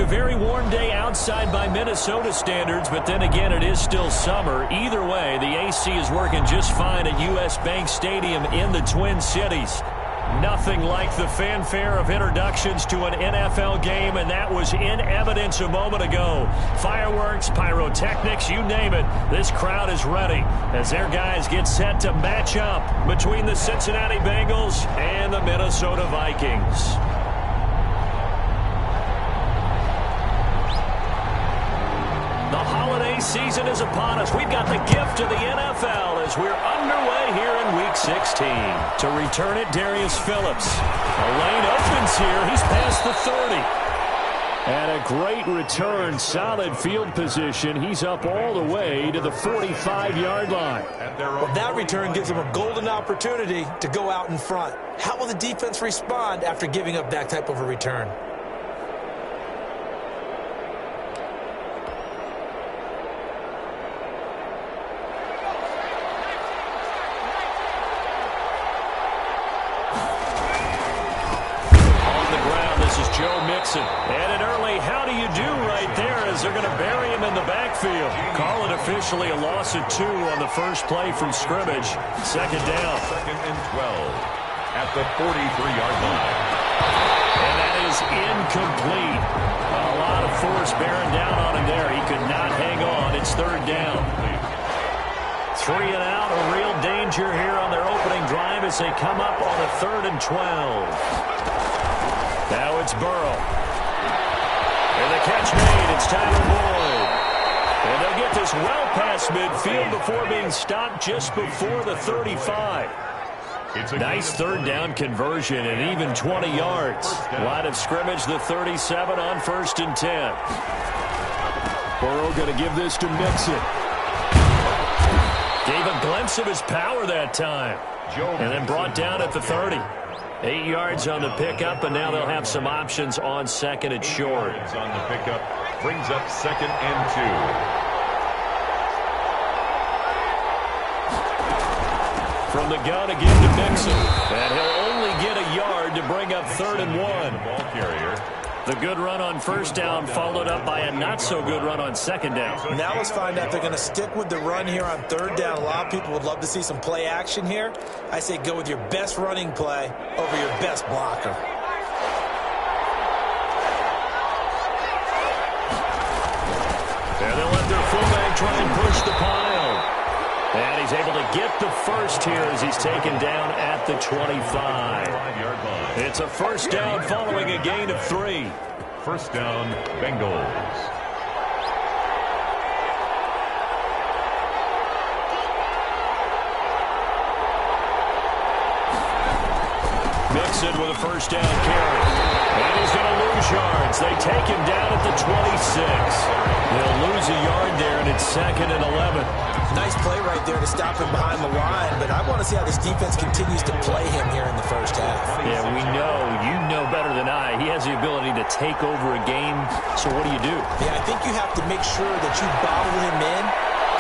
a very warm day outside by Minnesota standards, but then again, it is still summer. Either way, the AC is working just fine at U.S. Bank Stadium in the Twin Cities. Nothing like the fanfare of introductions to an NFL game, and that was in evidence a moment ago. Fireworks, pyrotechnics, you name it. This crowd is ready as their guys get set to match up between the Cincinnati Bengals and the Minnesota Vikings. The holiday season is upon us. We've got the gift of the NFL as we're underway here in Week 16. To return it, Darius Phillips. A lane opens here. He's past the 30. And a great return, solid field position. He's up all the way to the 45-yard line. Well, that return gives him a golden opportunity to go out in front. How will the defense respond after giving up that type of a return? And an early how do you do right there as they're going to bury him in the backfield. Call it officially a loss of 2 on the first play from scrimmage. Second down. 2nd and 12 at the 43-yard line. And that is incomplete. A lot of force bearing down on him there. He could not hang on. It's 3rd down. 3 and out. A real danger here on their opening drive as they come up on a 3rd and 12. Now it's Burrow. And the catch made. It's Tyler Boyd. And they'll get this well past midfield before being stopped just before the 35. Nice 3rd down conversion and even 20 yards. Line of scrimmage, the 37 on 1st and 10. Burrow going to give this to Mixon. Gave a glimpse of his power that time. And then brought down at the 30. 8 yards on the pickup, and now they'll have some options on 2nd and short. On the pickup brings up 2nd and 2. From the gun again to Mixon. And he'll only get a yard to bring up 3rd and 1. Ball carrier. The good run on 1st down followed up by a not-so-good run on 2nd down. Now let's find out if they're going to stick with the run here on 3rd down. A lot of people would love to see some play action here. I say go with your best running play over your best blocker. And they'll let their fullback try and push the pile. And he's able to get the first here as he's taken down at the 25. It's a 1st down following a gain of 3. 1st down, Bengals. Mixon with a 1st down carry. And he's going to lose yards. They take him down at the 26. They'll lose a yard there, and it's 2nd and 11. Nice play right there to stop him behind the line, but I want to see how this defense continues to play him here in the 1st half. Yeah, we know. You know better than I. He has the ability to take over a game, so what do you do? Yeah, I think you have to make sure that you bottle him in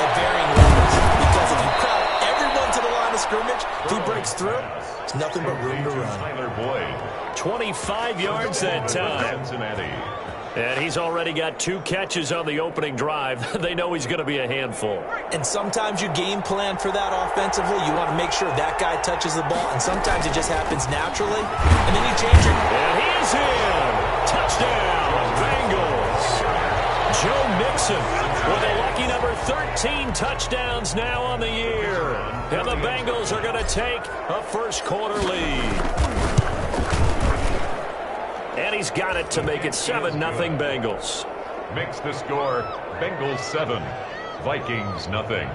at varying levels, because if you crowd everyone to the line of scrimmage, if he breaks through, it's nothing but room to run. Tyler Boyd. 25 yards that time. Cincinnati. And he's already got 2 catches on the opening drive. They know he's going to be a handful. And sometimes you game plan for that offensively. You want to make sure that guy touches the ball, and sometimes it just happens naturally. And then you change it. And he is in. Touchdown, Bengals. Joe Mixon with a lucky number 13 touchdowns now on the year. And the Bengals are going to take a 1st quarter lead. And he's got it to make it 7-0 Bengals. Makes the score Bengals 7, Vikings nothing.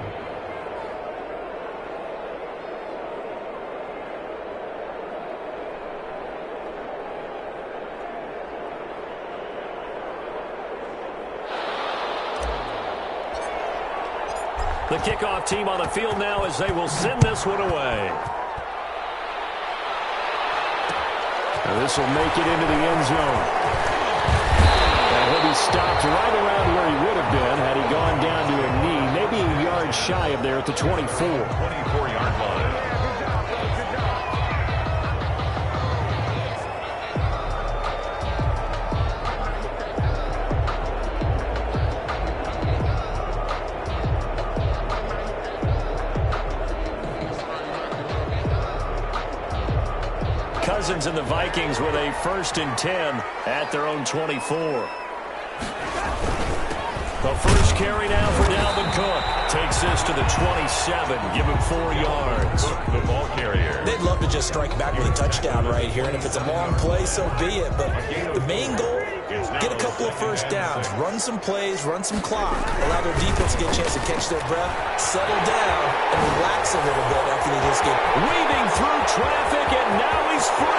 The kickoff team on the field now as they will send this one away. And this will make it into the end zone. And he'll be stopped right around where he would have been had he gone down to a knee, maybe a yard shy of there at the 24. 24-yard line. Cousins and the Vikings with a 1st and 10 at their own 24. The first carry now for Dalvin Cook. Takes this to the 27. Give him 4 yards. The ball carrier. They'd love to just strike back with a touchdown right here, and if it's a long play, so be it. But the main goal, get a couple of first downs, run some plays, run some clock, allow their defense to get a chance to catch their breath, settle down, and relax a little bit after they just get weaving through traffic, and now he's free.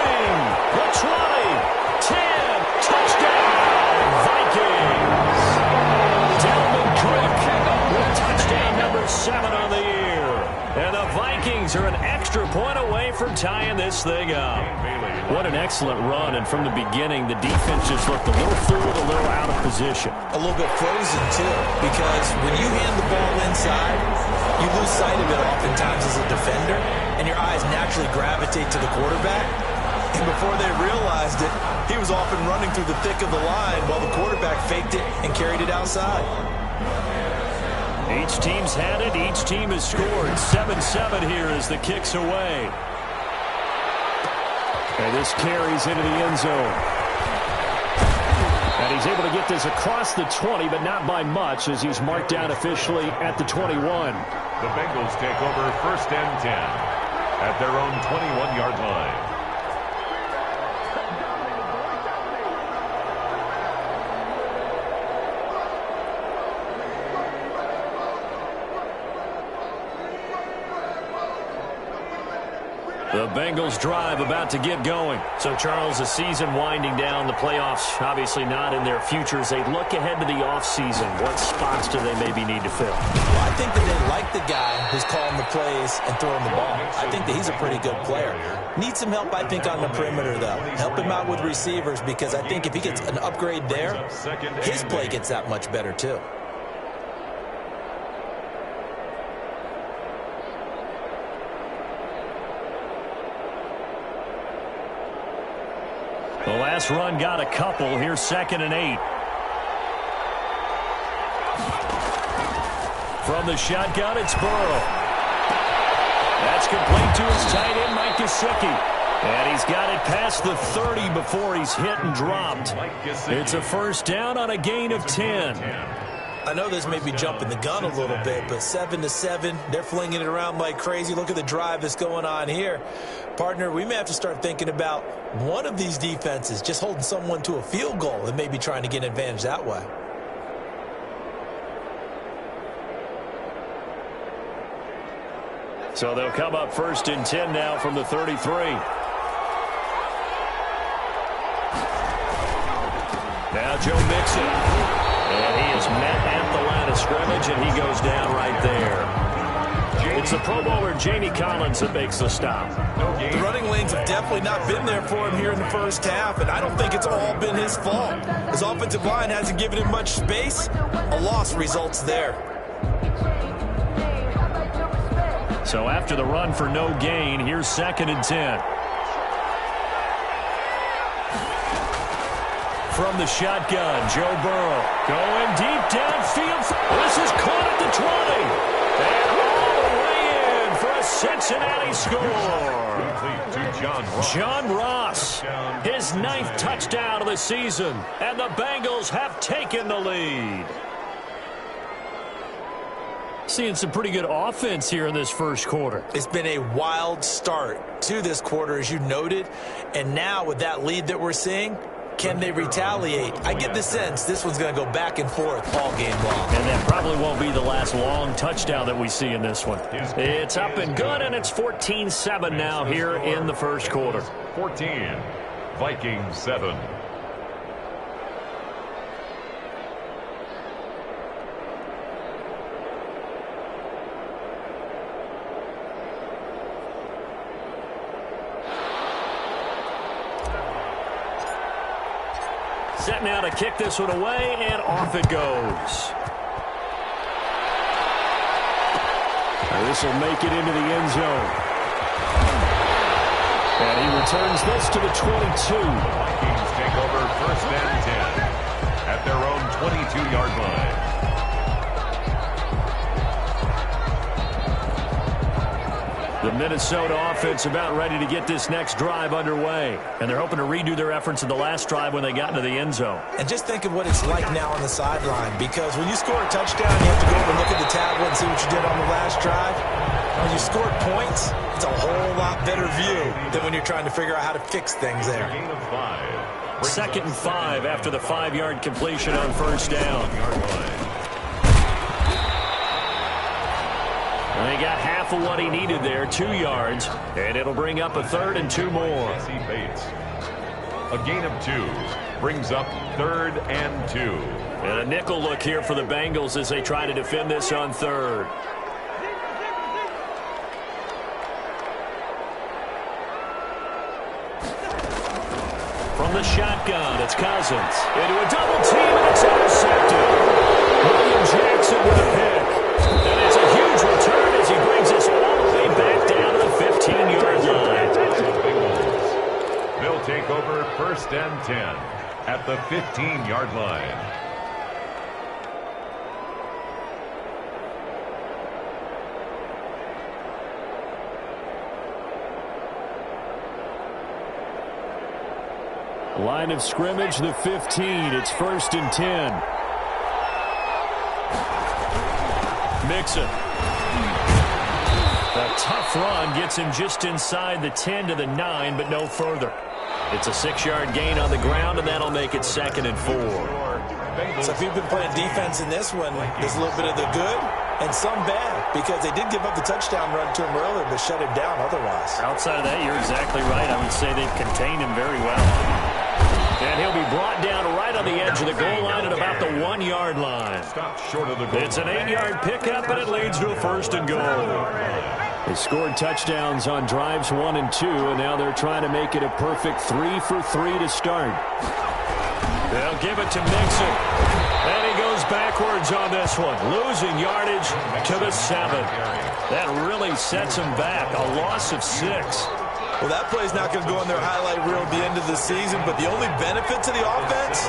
The 20, 10, touchdown, Vikings. Dalvin Cook with touchdown number 7 on the year. And the Vikings are an extra point away from tying this thing up. What an excellent run, and from the beginning, the defense just looked a little fooled, a little out of position. a little bit frozen, too, because when you hand the ball inside, you lose sight of it oftentimes as a defender, and your eyes naturally gravitate to the quarterback. And before they realized it, he was off and running through the thick of the line while the quarterback faked it and carried it outside. Each team's had it. Each team has scored. 7-7 here as the kick's away. And this carries into the end zone. And he's able to get this across the 20, but not by much, as he's marked down officially at the 21. The Bengals take over 1st and 10 at their own 21-yard line. The Bengals drive about to get going. So, Charles, the season winding down, the playoffs obviously not in their future. As they look ahead to the offseason, what spots do they maybe need to fill? Well, I think that they like the guy who's calling the plays and throwing the ball. I think that he's a pretty good player. Needs some help, I think, on the perimeter, though. Help him out with receivers, because I think if he gets an upgrade there, his play gets that much better, too. The last run got a couple. Here's 2nd and 8. From the shotgun, it's Burrow. That's complete to his tight end, Mike Gesicki. And he's got it past the 30 before he's hit and dropped. It's a 1st down on a gain of 10. I know this may be jumping the gun a little bit, but 7-7, they're flinging it around like crazy. Look at the drive that's going on here. Partner, we may have to start thinking about one of these defenses just holding someone to a field goal and maybe trying to get an advantage that way. So they'll come up 1st and 10 now from the 33. Now Joe Mixon. And he is met at the line of scrimmage, and he goes down right there. It's the Pro Bowler Jamie Collins that makes the stop. The running lanes have definitely not been there for him here in the first half, and I don't think it's all been his fault. His offensive line hasn't given him much space. A loss results there. So after the run for no gain, here's 2nd and 10. From the shotgun, Joe Burrow going deep downfield. This is caught at the 20. And all the way in for a Cincinnati score. John Ross, his 9th touchdown of the season. And the Bengals have taken the lead. Seeing some pretty good offense here in this first quarter. It's been a wild start to this quarter, as you noted. And now with that lead that we're seeing, can they retaliate? I get the sense this one's going to go back and forth all game long. And that probably won't be the last long touchdown that we see in this one. It's up and good, and it's 14-7 now here in the first quarter. 14, Vikings 7. Set now to kick this one away, and off it goes. This will make it into the end zone. And he returns this to the 22. Vikings take over 1st and 10 at their own 22-yard line. The Minnesota offense about ready to get this next drive underway. And they're hoping to redo their efforts in the last drive when they got into the end zone. And just think of what it's like now on the sideline, because when you score a touchdown, you have to go over and look at the tablet and see what you did on the last drive. When you scored points, it's a whole lot better view than when you're trying to figure out how to fix things there. 2nd and 5 after the 5-yard completion on first down. And he got half of what he needed there, 2 yards, and it'll bring up a 3rd and 2 more. A gain of 2 brings up 3rd and 2. And a nickel look here for the Bengals as they try to defend this on 3rd. From the shotgun, it's Cousins. Into a double team, and it's intercepted. William Jackson with a pick. And it's a huge return as he brings us all the way back down to the 15-yard line. They'll take over 1st and 10 at the 15-yard line. Line of scrimmage, the 15. It's 1st and 10. Mixon. A tough run gets him just inside the 10 to the 9, but no further. It's a 6-yard gain on the ground, and that'll make it 2nd and 4. So if you've been playing defense in this one, there's a little bit of the good and some bad, because they did give up the touchdown run to him earlier, but shut him down otherwise. Outside of that, you're exactly right. I would say they've contained him very well. And he'll be brought down right on the edge of the goal line at about the 1-yard line. Short of the goal. It's an 8-yard pickup, and it leads to a 1st and goal. They scored touchdowns on drives 1 and 2, and now they're trying to make it a perfect 3 for 3 to start. They'll give it to Mixon. And he goes backwards on this one, losing yardage to the 7. That really sets him back, a loss of 6. Well, that play's not going to go in their highlight reel at the end of the season, but the only benefit to the offense,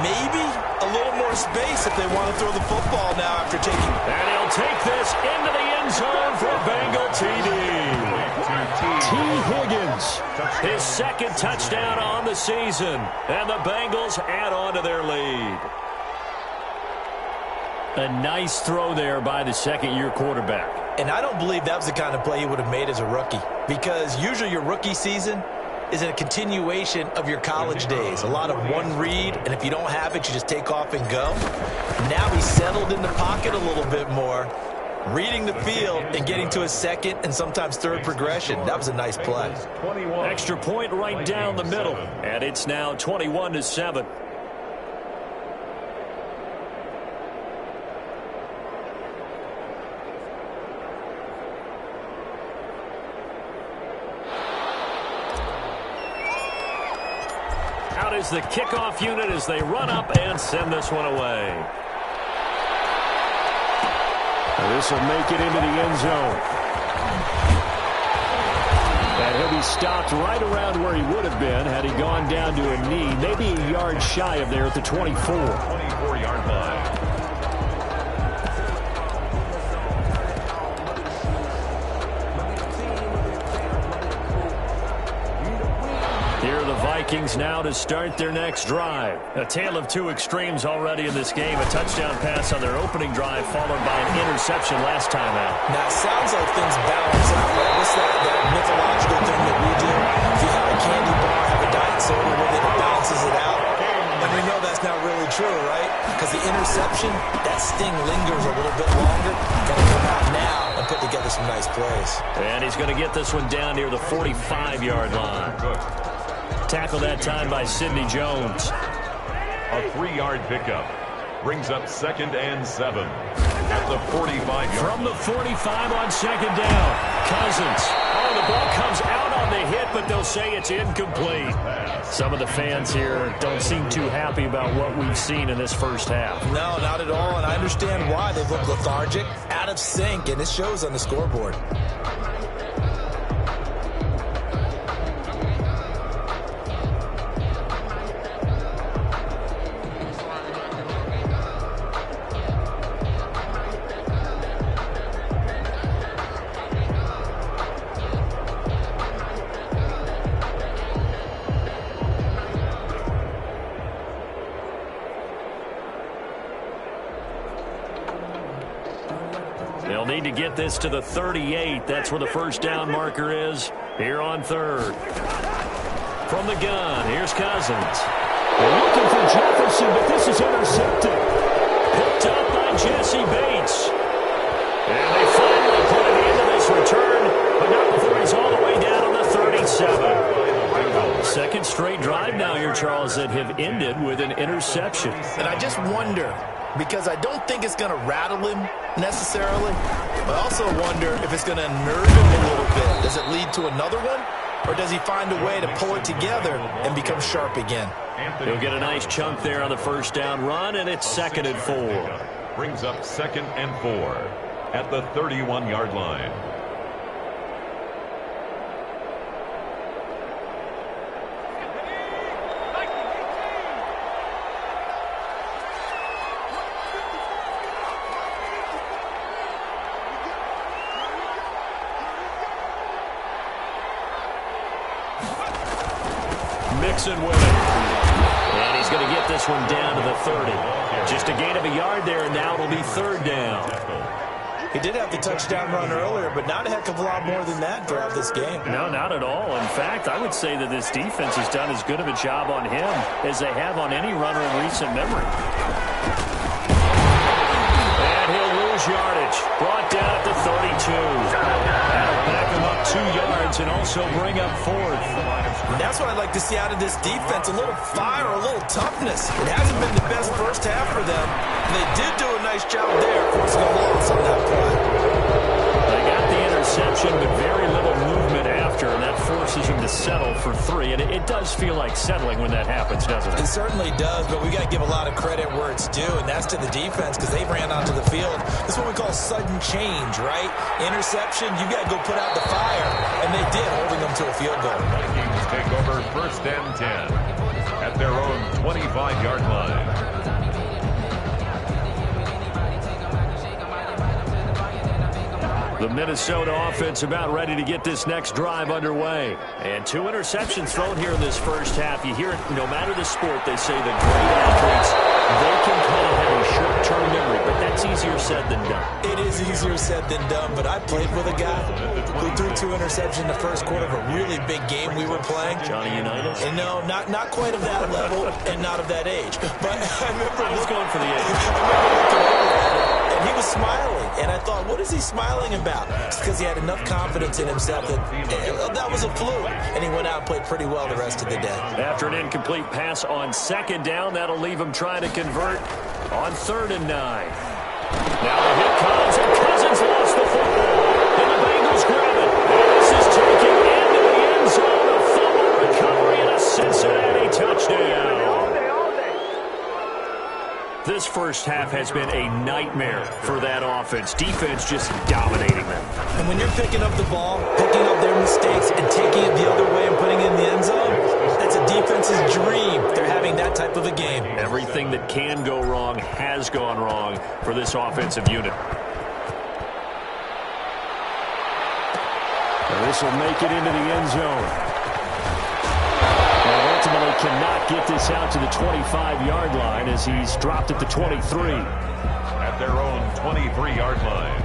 maybe a little more space if they want to throw the football now after taking. And he'll take this into the end zone for a Bengal TD. T. Higgins, his 2nd touchdown on the season, and the Bengals add on to their lead. A nice throw there by the 2nd-year quarterback. And I don't believe that was the kind of play he would have made as a rookie, because usually your rookie season is a continuation of your college days. A lot of one read, and if you don't have it, you just take off and go. Now he's settled in the pocket a little bit more, reading the field and getting to a 2nd and sometimes 3rd progression. That was a nice play. Extra point right down the middle, and it's now 21-7. Out is the kickoff unit as they run up and send this one away. This will make it into the end zone. And he'll be stopped right around where he would have been had he gone down to a knee, maybe a yard shy of there at the 24. 24-yard line. Vikings now to start their next drive. A tale of 2 extremes already in this game. A touchdown pass on their opening drive followed by an interception last time out. Now, it sounds like things balance out, right? What's that mythological thing that we do? If you have a candy bar, have a diet soda with it, it balances it out. And we know that's not really true, right? Because the interception, that sting lingers a little bit longer. Got to come out now and put together some nice plays. And he's going to get this one down near the 45-yard line. Tackled that time by Sidney Jones. A 3-yard pickup brings up 2nd and 7 at the 45-yard. From the 45 on 2nd down. Cousins. Oh, the ball comes out on the hit, but they'll say it's incomplete. Some of the fans here don't seem too happy about what we've seen in this first half. No, not at all, and I understand why. They've looked lethargic, out of sync, and it shows on the scoreboard. to get this to the 38. That's where the first down marker is here on third. From the gun, here's Cousins. They're looking for Jefferson, but this is intercepted. Picked up by Jesse Bates. And they finally put an end to this return, but not before he's all the way down on the 37. Second straight drive now here, Charles, that have ended with an interception. And I just wonder, because I don't think it's going to rattle him necessarily, but I also wonder if it's going to nerve him a little bit. Does it lead to another one? Or does he find a way to pull it together and become sharp again? He'll get a nice chunk there on the first down run, and it's 2nd and 4. Brings up 2nd and 4 at the 31-yard line. Mixon with it. And he's going to get this one down to the 30. Just a gain of a yard there, and now it'll be 3rd down. He did have the touchdown run earlier, but not a heck of a lot more than that throughout this game. No, not at all. In fact, I would say that this defense has done as good of a job on him as they have on any runner in recent memory. And he'll lose yardage. Brought down at the 32. That'll back him up 2 yards and also bring up 4th. And that's what I'd like to see out of this defense, a little fire, a little toughness. It hasn't been the best first half for them. And they did do a nice job there, forcing a loss on that play. They got the interception, but very little movement after, and that forces them to settle for 3. And it does feel like settling when that happens, doesn't it? It certainly does, but we got to give a lot of credit where it's due, and that's to the defense because they ran onto the field. This is what we call sudden change, right? Interception, you got to go put out the fire, and they did, holding them to a field goal. Vikings take over 1st and 10 at their own 25-yard line. The Minnesota offense about ready to get this next drive underway. And 2 interceptions thrown here in this first half. You hear it, no matter the sport, they say the great athletes, they can kind of have a short-term memory, but that's easier said than done. It is easier said than done, but I played with a guy who threw 2 interceptions in the first quarter of a really big game we were playing. Johnny Unitas? And no, not quite of that level and not of that age. But I remember I was going for the age. I remember looking over at him, and he was smiling. And I thought, what is he smiling about? It's because he had enough confidence in himself that was a fluke. And he went out and played pretty well the rest of the day. After an incomplete pass on 2nd down, that'll leave him trying to convert on 3rd and 9. Now the hit comes, and Cousins lost the football. And the Bengals grab it. And this is taken into the end zone. A fumble recovery and a Cincinnati touchdown. This first half has been a nightmare for that offense. Defense just dominating them. And when you're picking up the ball, picking up their mistakes, and taking it the other way and putting it in the end zone, that's a defense's dream. They're having that type of a game. Everything that can go wrong has gone wrong for this offensive unit. And this will make it into the end zone. Ultimately cannot get this out to the 25-yard line as he's dropped at the 23. At their own 23-yard line.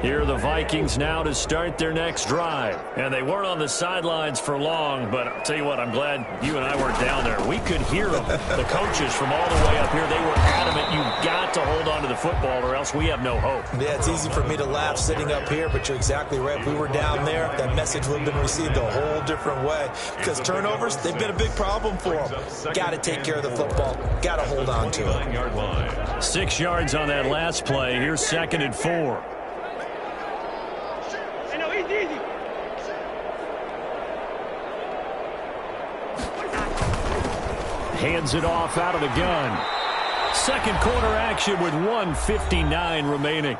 Here are the Vikings now to start their next drive. And they weren't on the sidelines for long, but I'll tell you what, I'm glad you and I weren't down there. We could hear them. The coaches from all the way up here, they were adamant, you've got to hold on to the football or else we have no hope. Yeah, it's easy for me to laugh sitting up here, but you're exactly right. If we were down there, that message would have been received a whole different way. Because turnovers, they've been a big problem for them. Got to take care of the football. Got to hold on to it. 6 yards on that last play. Here's 2nd and 4. Hands it off out of the gun. Second quarter action with 1:59 remaining.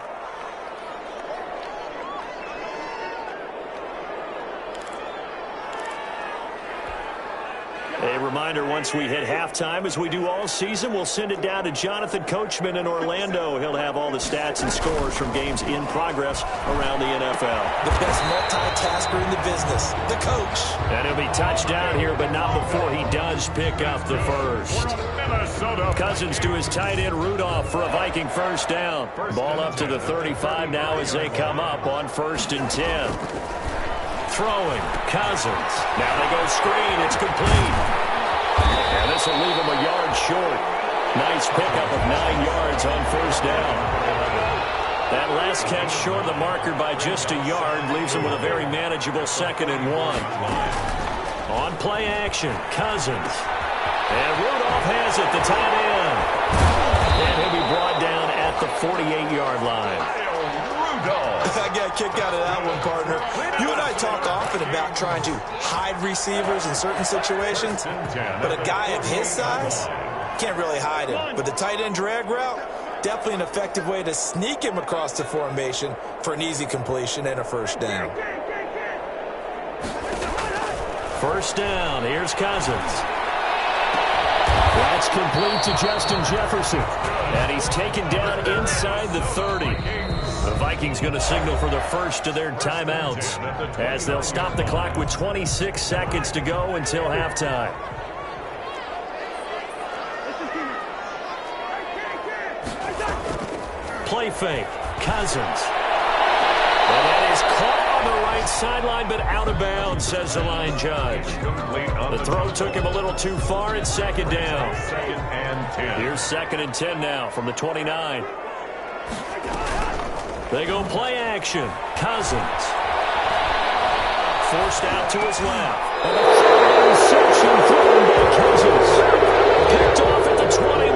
A reminder, once we hit halftime, as we do all season, we'll send it down to Jonathan Coachman in Orlando. He'll have all the stats and scores from games in progress around the NFL. The best multitasker in the business, the coach. And he'll be touchdown here, but not before he does pick up the first. Cousins to his tight end Rudolph for a Viking first down. Ball up to the 35 now as they come up on 1st and 10. Throwing, Cousins. Now they go screen. It's complete. And this will leave him a yard short. Nice pickup of 9 yards on 1st down. That last catch short of the marker by just a yard leaves him with a very manageable 2nd and 1. On play action, Cousins. And Rudolph has it, the tight end. And he'll be brought down at the 48-yard line. I got a kick out of that one, partner. You and I talk often about trying to hide receivers in certain situations, but a guy of his size can't really hide him. But the tight end drag route, definitely an effective way to sneak him across the formation for an easy completion and a 1st down. 1st down, here's Cousins. That's complete to Justin Jefferson. And he's taken down inside the 30. The Vikings going to signal for the first of their timeouts as they'll stop the clock with 26 seconds to go until halftime. Play fake, Cousins. And that is caught on the right sideline, but out of bounds, says the line judge. The throw took him a little too far. It's 2nd down. 2nd and 10. Here's 2nd and 10 now from the 29. They go play action. Cousins. Forced out to his left. And a interception thrown by Cousins. Picked off at the 21.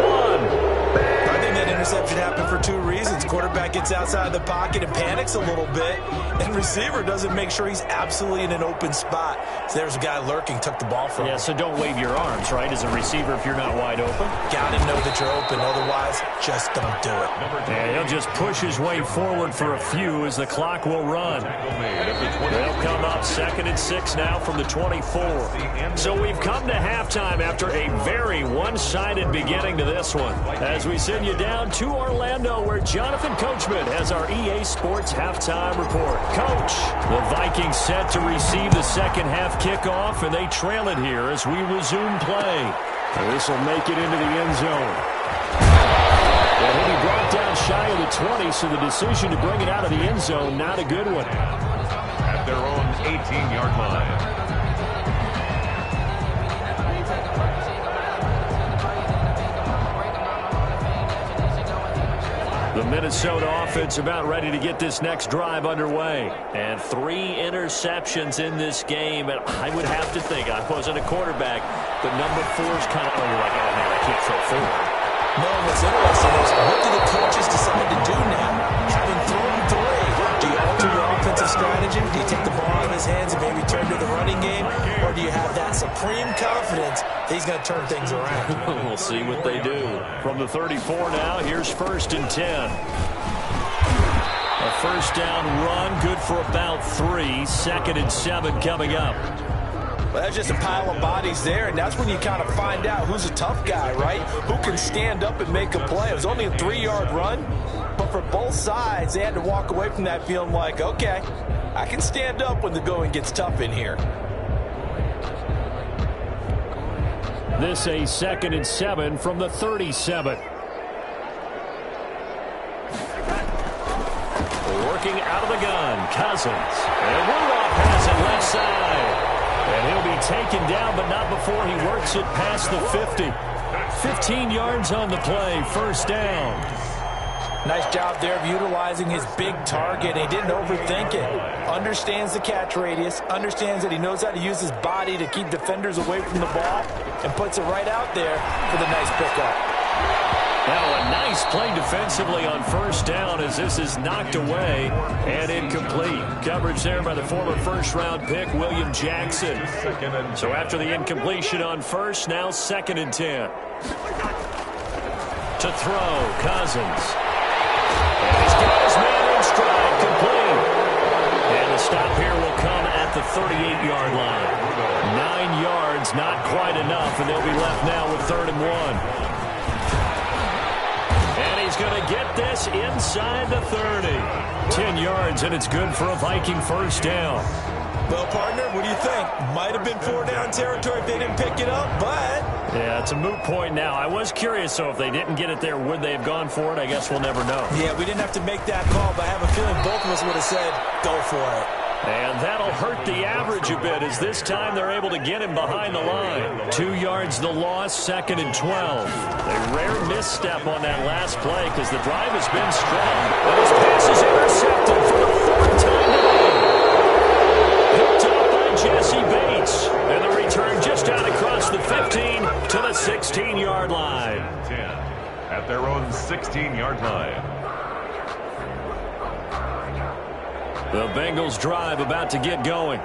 I think that interception happened for 2 reasons. Quarterback gets outside the pocket and panics a little bit, and receiver doesn't make sure he's absolutely in an open spot. So there's a guy lurking, took the ball from him. Yeah, so don't wave your arms, right, as a receiver if you're not wide open. Got to know that you're open, otherwise just don't do it. And he'll just push his way forward for a few as the clock will run. They'll come up 2nd and 6 now from the 24. So we've come to halftime after a very one-sided beginning to this one. As we send you down to Orlando, where Jonathan Coachman has our EA Sports halftime report. Coach, the Vikings set to receive the second half kickoff, and they trail it here as we resume play. And this will make it into the end zone. And he'll be brought down shy of the 20, so the decision to bring it out of the end zone, not a good one. At their own 18-yard line. The Minnesota offense about ready to get this next drive underway. And 3 interceptions in this game. And I would have to think, I wasn't a quarterback, but number 4 is kind of, oh, you're like, oh, man, I can't throw 4. No, what's interesting is what do the coaches decide to do now? Having thrown 3, do you alter your offensive strategy? Do you take the ball out of his hands and maybe turn to the running game? Or do you have that supreme confidence that he's going to turn things around? We'll see what they do. From the 34 now, here's 1st and 10. A 1st down run, good for about 3. 2nd and 7 coming up. Well, that's just a pile of bodies there, and that's when you kind of find out who's a tough guy, right? Who can stand up and make a play. It was only a 3-yard run, but for both sides, they had to walk away from that feeling like, okay, I can stand up when the going gets tough in here. This a 2nd and 7 from the 37. Working out of the gun, Cousins. And Rudolph has it left side. And he'll be taken down, but not before he works it past the 50. 15 yards on the play, 1st down. Nice job there of utilizing his big target. He didn't overthink it. Understands the catch radius. Understands that he knows how to use his body to keep defenders away from the ball. And puts it right out there for the nice pickup. Now a nice play defensively on 1st down as this is knocked away and incomplete. Coverage there by the former 1st-round pick, William Jackson. So after the incompletion on 1st, now 2nd and 10. To throw, Cousins. And he's got his man in stride, complete. And the stop here will come at the 38-yard line. 9 yards, not quite enough, and they'll be left now with 3rd and 1. And he's going to get this inside the 30. 10 yards, and it's good for a Viking first down. Well, partner, what do you think? Might have been 4-down territory if they didn't pick it up, but... Yeah, it's a moot point now. I was curious, so if they didn't get it there, would they have gone for it? I guess we'll never know. Yeah, we didn't have to make that call, but I have a feeling both of us would have said, go for it. And that'll hurt the average a bit, as this time they're able to get him behind the line. 2 yards the loss, 2nd and 12. A rare misstep on that last play because the drive has been strong. But his pass is intercepted for the 4th time today. Picked up by Jesse Bates. And the return just out across the 15 to the 16-yard line. 10 at their own 16-yard line. The Bengals drive about to get going.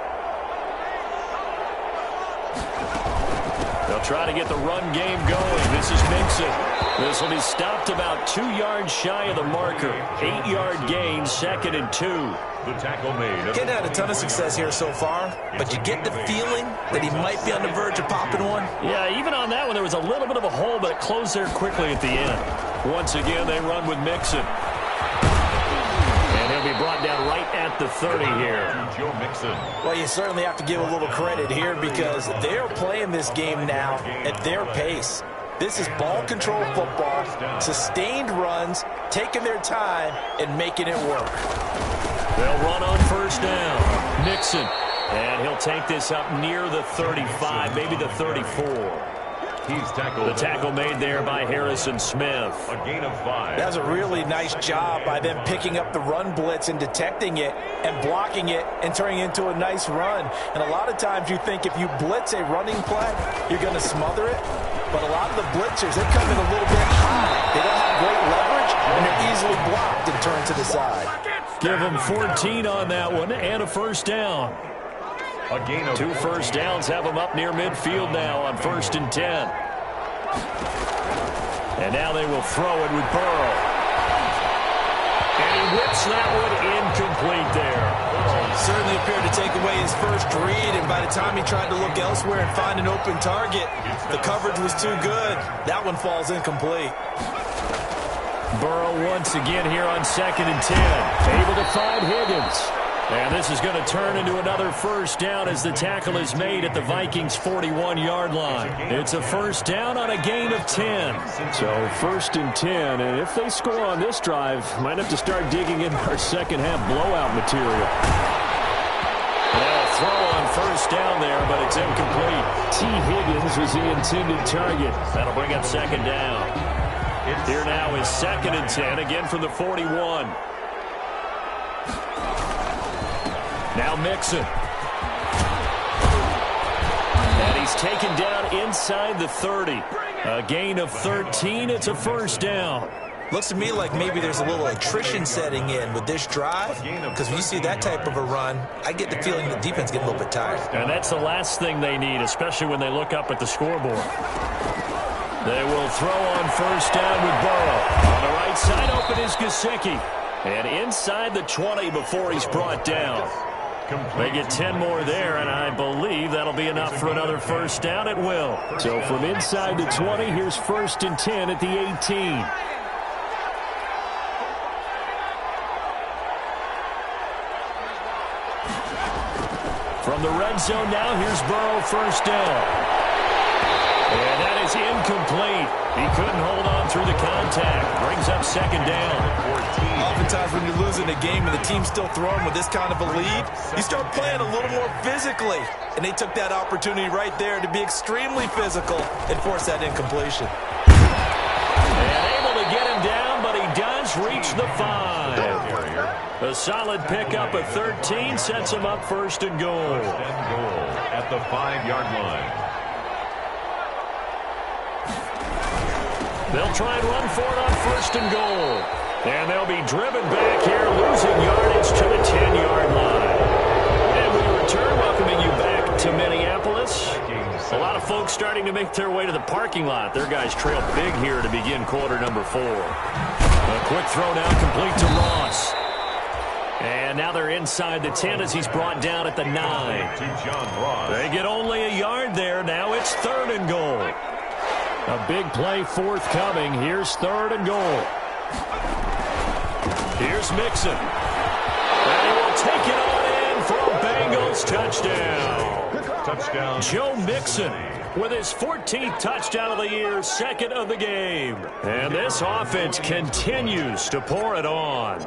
They'll try to get the run game going. This is Mixon. This will be stopped about 2 yards shy of the marker. 8-yard gain, 2nd and 2. The tackle made. Getting had a ton of success here so far, but you get the feeling that he might be on the verge of popping one. Yeah, even on that one, there was a little bit of a hole, but it closed there quickly at the end. Once again, they run with Mixon. And he'll be brought down right at the 30 here. Joe Mixon. Well, you certainly have to give a little credit here because they're playing this game now at their pace. This is ball control football, sustained runs, taking their time, and making it work. They'll run on first down. Mixon. And he'll take this up near the 35, maybe the 34. He's tackled. The tackle made there by Harrison Smith. A gain of 5. That was a really nice job by them picking up the run blitz and detecting it and blocking it and turning it into a nice run. And a lot of times you think if you blitz a running play, you're going to smother it. But a lot of the blitzers, they come in a little bit high. They don't have great leverage, and they're easily blocked and turned to the side. Give them 14 on that one and a first down. A gain of 2 first downs have them up near midfield now on 1st and 10. And now they will throw it with Burrow. And he whips that one incomplete there. Certainly appeared to take away his first read, and by the time he tried to look elsewhere and find an open target, the coverage was too good. That one falls incomplete. Burrow once again here on 2nd and 10. Able to find Higgins. And this is going to turn into another first down as the tackle is made at the Vikings' 41-yard line. It's a first down on a gain of 10. So 1st and 10, and if they score on this drive, might have to start digging in our second-half blowout material. Now a throw on first down there, but it's incomplete. T. Higgins was the intended target. That'll bring up 2nd down. Here now is 2nd and 10, again from the 41. Now Mixon. And he's taken down inside the 30. A gain of 13. It's a first down. Looks to me like maybe there's a little attrition setting in with this drive, because when you see that type of a run, I get the feeling the defense gets a little bit tired. And that's the last thing they need, especially when they look up at the scoreboard. They will throw on first down with Burrow. On the right side, open is Gesicki. And inside the 20 before he's brought down. They get 10 more there, and I believe that'll be enough for another first down. It will. So from inside the 20, here's 1st and 10 at the 18. From the red zone now, here's Burrow, first down. And that is incomplete. He couldn't hold on through the contact. Brings up 2nd down. Oftentimes when you're losing a game and the team's still throwing with this kind of a lead, you start playing a little more physically. And they took that opportunity right there to be extremely physical and force that incompletion. And able to get him down, but he does reach the 5. A solid pickup of 13 sets him up 1st and goal. 1st and goal at the 5-yard line. They'll try and run for it on 1st and goal. And they'll be driven back here, losing yardage to the 10-yard line. And we return, welcoming you back to Minneapolis. A lot of folks starting to make their way to the parking lot. Their guys trail big here to begin quarter number 4. A quick throw now complete to Ross. And now they're inside the 10 as he's brought down at the 9. To John Ross. They get only a yard there. Now it's It's 3rd and goal. A big play forthcoming. Here's 3rd and goal. Here's Mixon. And he will take it on in for a Bengals touchdown. Touchdown. Joe Mixon with his 14th touchdown of the year, 2nd of the game. And this offense continues to pour it on.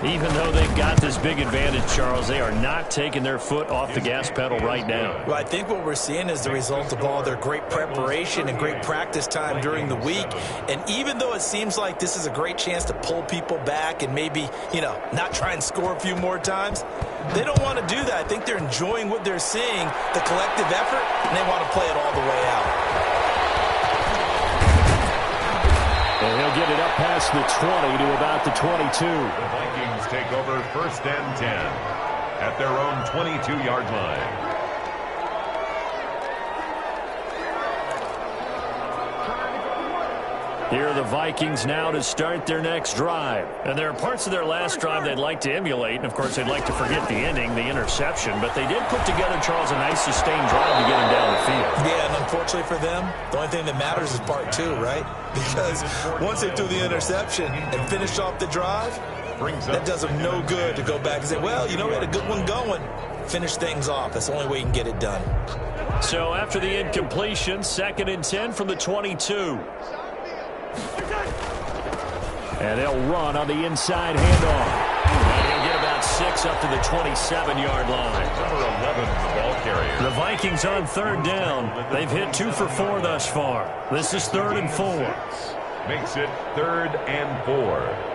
Even though they've got this big advantage, Charles, they are not taking their foot off the gas pedal right now. Well, I think what we're seeing is the result of all their great preparation and great practice time during the week. And even though it seems like this is a great chance to pull people back and maybe, not try and score a few more times, they don't want to do that. I think they're enjoying what they're seeing, the collective effort, and they want to play it all the way out. And he'll get it up past the 20 to about the 22. The Vikings take over 1st and 10 at their own 22-yard line. Here are the Vikings now to start their next drive. And there are parts of their last drive they'd like to emulate. And, of course, they'd like to forget the ending, the interception. But they did put together, Charles, a nice sustained drive to get him down the field. Yeah, and unfortunately for them, the only thing that matters is part 2, right? Because once they threw the interception and finished off the drive, that does them no good to go back and say, well, we had a good one going. Finish things off. That's the only way you can get it done. So after the incompletion, 2nd and 10 from the 22. And they'll run on the inside handoff. And he'll get about 6 up to the 27-yard line. Number 11, the ball carrier. The Vikings on 3rd down. They've hit 2 for 4 thus far. This is 3rd and 4. Makes it 3rd and 4.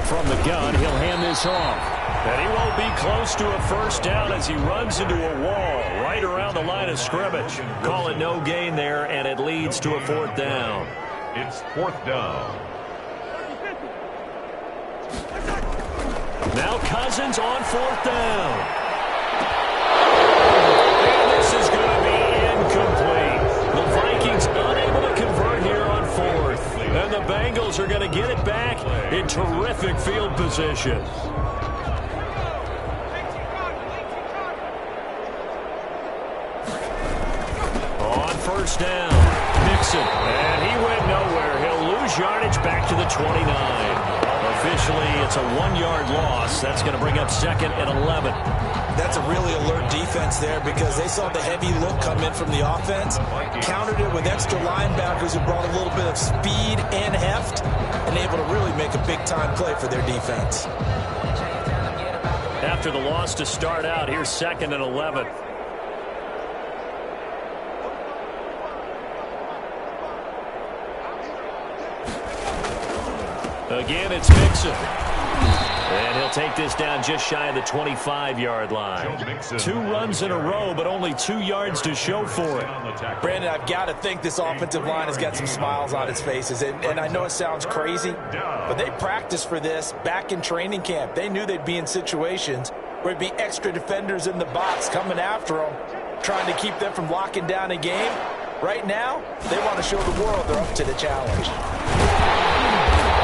From the gun, he'll hand this off. And he won't be close to a 1st down as he runs into a wall right around the line of scrimmage. Call it no gain there, and it leads to a 4th down. It's 4th down. Now Cousins on 4th down. And this is going to be incomplete. The Vikings unable to convert here on 4th. And the Bengals are going to get it back in terrific field position. On 1st down, Mixon, and he went nowhere. He'll lose yardage back to the 29. Officially, it's a 1-yard loss. That's going to bring up 2nd and 11. That's a really alert defense there because they saw the heavy look come in from the offense, countered it with extra linebackers who brought a little bit of speed and heft, and able to really make a big-time play for their defense. After the loss to start out, here's 2nd and 11. Again, it's Mixon. And he'll take this down just shy of the 25-yard line. 2 runs in a row, but only 2 yards to show for it. Brandon, I've got to think this offensive line has got some smiles on its faces. And I know it sounds crazy, but they practiced for this back in training camp. They knew they'd be in situations where it'd be extra defenders in the box coming after them, trying to keep them from locking down a game. Right now, they want to show the world they're up to the challenge.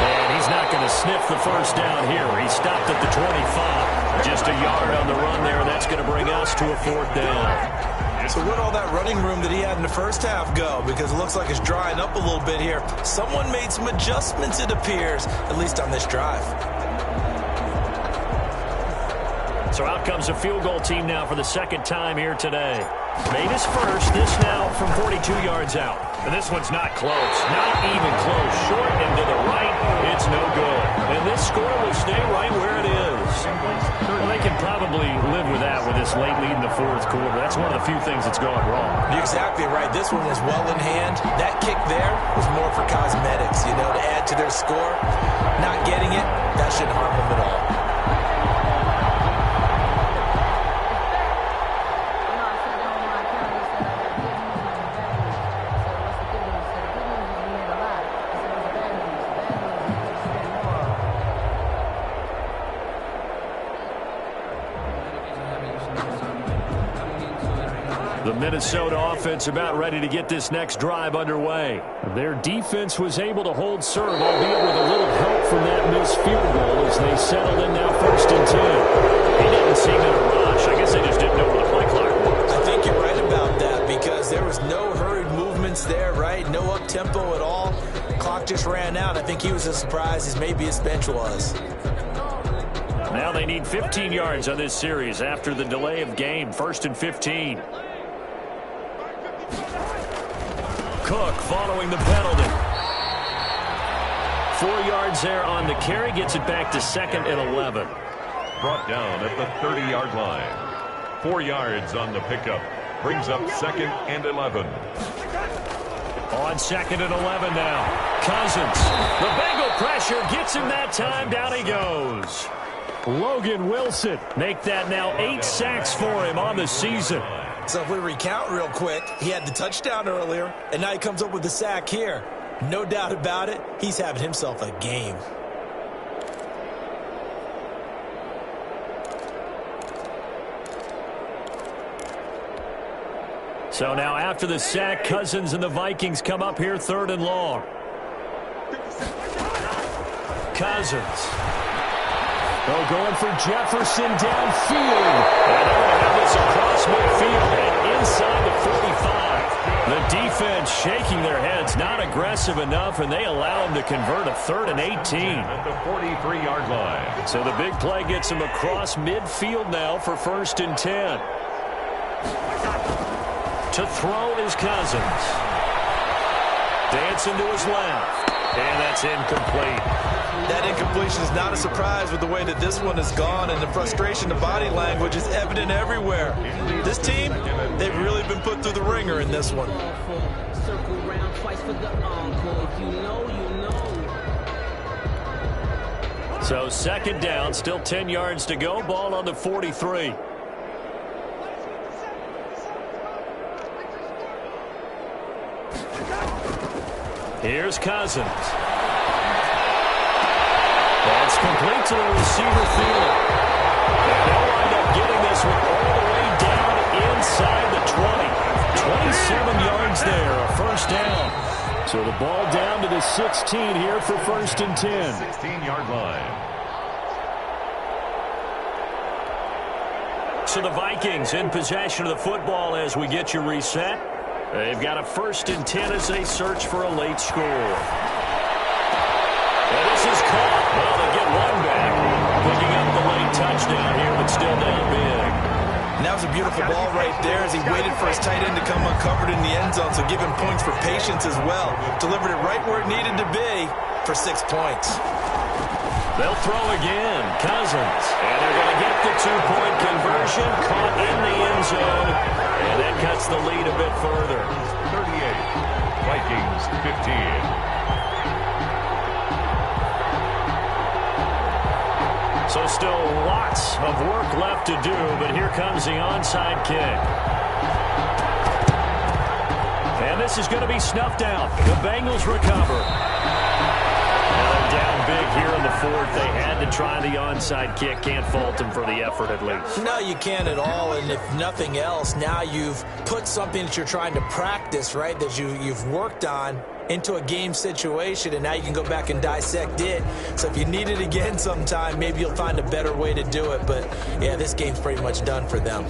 And he's not going to sniff the 1st down here. He stopped at the 25. Just a yard on the run there. That's going to bring us to a 4th down. So where'd all that running room that he had in the first half go? Because it looks like it's drying up a little bit here. Someone made some adjustments, it appears, at least on this drive. So out comes a field goal team now for the 2nd time here today. Made his first. This now from 42 yards out. And this one's not close. Not even close. Short and to the right. It's no good. And this score will stay right where it is. Well, they can probably live with that with this late lead in the 4th quarter. That's one of the few things that's gone wrong. You're exactly right. This one was well in hand. That kick there was more for cosmetics, to add to their score. Not getting it, that shouldn't harm them at all. The Minnesota offense about ready to get this next drive underway. Their defense was able to hold serve, albeit with a little help from that missed field goal as they settled in now 1st and 10. He didn't think he was as surprised as maybe his bench was. Now they need 15 yards on this series after the delay of game. 1st and 15. Cook following the penalty. 4 yards there on the carry. Gets it back to 2nd and 11. Brought down at the 30-yard line. 4 yards on the pickup. Brings up 2nd and 11. On 2nd and 11 now. Cousins. The Bengal pressure gets him that time. Down he goes. Logan Wilson. Make that now 8 sacks for him on the season. So if we recount real quick, he had the touchdown earlier, and now he comes up with the sack here. No doubt about it, he's having himself a game. So now after the sack, Cousins and the Vikings come up here 3rd and long. Cousins. Oh, going for Jefferson downfield. And they're going to have this across midfield and inside the 45. The defense shaking their heads, not aggressive enough, and they allow them to convert a 3rd and 18. At the 43-yard line. So the big play gets them across midfield now for 1st and 10. To throw is Cousins. Dancing to his left. And that's incomplete. That incompletion is not a surprise with the way that this one has gone, and the frustration, the body language is evident everywhere. This team, they've really been put through the ringer in this one. So 2nd down, still 10 yards to go. Ball on the 43. Here's Cousins. That's complete to the receiver field. And they'll wind up getting this one all the way down inside the 20. 27 yards there, a 1st down. So the ball down to the 16 here for 1st and 10. 16-yard line. So the Vikings in possession of the football as we get you reset. They've got a 1st and 10 as they search for a late score. And this is caught. Well, they get one back. Picking up the late touchdown here, but still down big. And that was a beautiful ball right there as he waited for his tight end to come uncovered in the end zone, so give him points for patience as well. Delivered it right where it needed to be for 6 points. They'll throw again. Cousins. And they're going to get the 2-point conversion. Caught in the end zone. And that cuts the lead a bit further. 38. Vikings 15. So still lots of work left to do, but here comes the onside kick. And this is going to be snuffed out. The Bengals recover. Now they're down big here in the 4th. They had to try the onside kick. Can't fault them for the effort at least. No, you can't at all, and if nothing else, now you've put something that you're trying to practice, right, that you've worked on into a game situation, and now you can go back and dissect it. So if you need it again sometime, maybe you'll find a better way to do it. But, yeah, this game's pretty much done for them.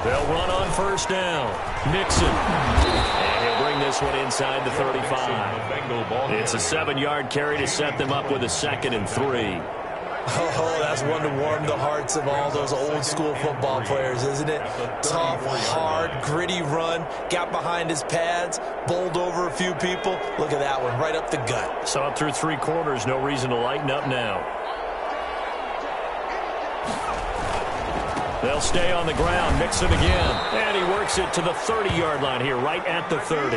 They'll run on 1st down. Mixon. And he'll bring this one inside the 35. It's a 7-yard carry to set them up with a 2nd and 3. Oh, that's one to warm the hearts of all those old-school football players, isn't it? Tough, hard, gritty run. Got behind his pads, bowled over a few people. Look at that one, right up the gut. So up through 3 quarters, no reason to lighten up now. They'll stay on the ground. Mixon again. And he works it to the 30-yard line here, right at the 30.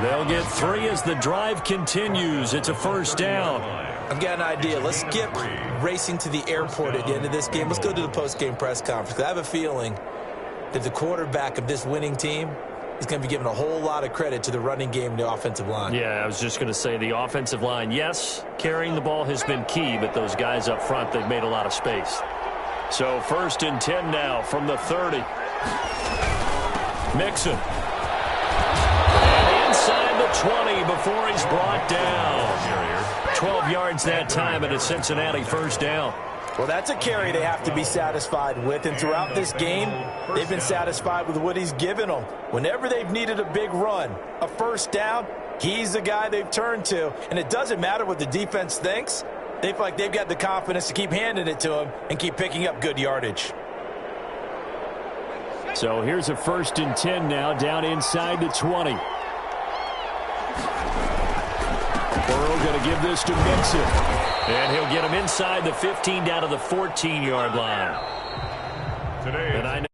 They'll get 3 as the drive continues. It's a 1st down. I've got an idea. Let's skip racing to the airport at the end of this game. Let's go to the post-game press conference. I have a feeling that the quarterback of this winning team is going to be given a whole lot of credit to the running game and the offensive line. Yeah, I was just going to say the offensive line, yes, carrying the ball has been key, but those guys up front, they've made a lot of space. So 1st and 10 now from the 30. Mixon. And inside the 20 before he's brought down. 12 yards that time and a Cincinnati 1st down. Well, that's a carry they have to be satisfied with, and throughout this game, they've been satisfied with what he's given them. Whenever they've needed a big run, a first down, he's the guy they've turned to, and it doesn't matter what the defense thinks. They feel like they've got the confidence to keep handing it to him and keep picking up good yardage. So here's a 1st and 10 now, down inside the 20. Burrow going to give this to Mixon. And he'll get him inside the 15 down to the 14-yard line. Today. And I know